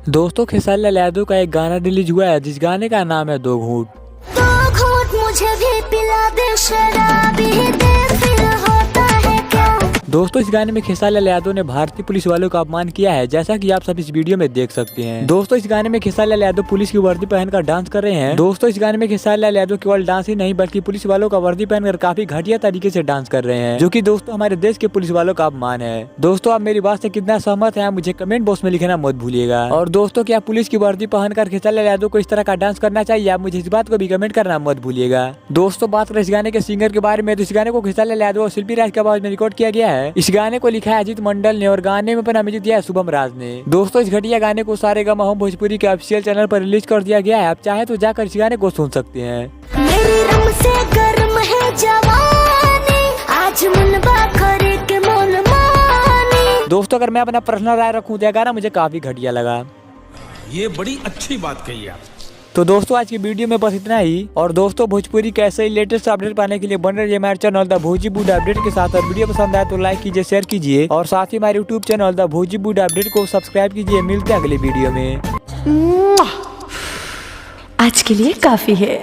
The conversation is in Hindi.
दोस्तों खेसारी लाल यादव का एक गाना रिलीज हुआ है जिस गाने का नाम है दो घूंट। दो घूंट मुझे भी पिला दे शराबी दे फिर होता है क्या। दोस्तों इस गाने में खेसारी लाल यादव ने भारतीय पुलिस वालों का अपमान किया है, जैसा कि आप सब इस वीडियो में देख सकते हैं। दोस्तों इस गाने में खेसारी लाल यादव पुलिस की वर्दी पहनकर डांस कर रहे हैं। दोस्तों इस गाने में खेसारी लाल यादव केवल डांस ही नहीं बल्कि पुलिस वालों का वर्दी पहनकर काफी घटिया तरीके से डांस कर रहे हैं, जो कि दोस्तों हमारे देश के पुलिस वालों का अपमान है। दोस्तों आप मेरी बात से कितना सहमत है मुझे कमेंट बॉक्स में लिखना मत भूलिएगा। और दोस्तों क्या पुलिस की वर्दी पहनकर खेसारी लाल यादव को इस तरह का डांस करना चाहिए, आप मुझे इस बात को भी कमेंट करना मत भूलिएगा। दोस्तों बात करें इस गाने के सिंगर के बारे में, तो इस गाने को खेसारी लाल यादव और शिल्पी राज की आवाज में रिकॉर्ड किया गया है। इस गाने को लिखा है अजीत मंडल ने और गाने में अपना म्यूजिक दिया है शुभम राज ने। दोस्तों इस घटिया गाने को सारेगामा होम भोजपुरी के ऑफिशियल चैनल पर रिलीज कर दिया गया है, आप चाहे तो जाकर इस गाने को सुन सकते हैं। मेरी रम से गर्म है जवानी, आज मुनबा करे के मोल मानी। दोस्तों अगर मैं अपना पर्सनल राय रखूं तो यह गाना मुझे काफी घटिया लगा। ये बड़ी अच्छी बात कही आप। तो दोस्तों आज की वीडियो में बस इतना ही। और दोस्तों भोजपुरी के ऐसे ही लेटेस्ट अपडेट पाने के लिए बन रही है हमारे चैनल द भोजी बूढ़ अपडेट के साथ। और वीडियो पसंद आए तो लाइक कीजिए, शेयर कीजिए और साथ ही हमारे यूट्यूब चैनल द भोजी बूढ़ अपडेट को सब्सक्राइब कीजिए। मिलते हैं अगले वीडियो में। आज के लिए काफी है।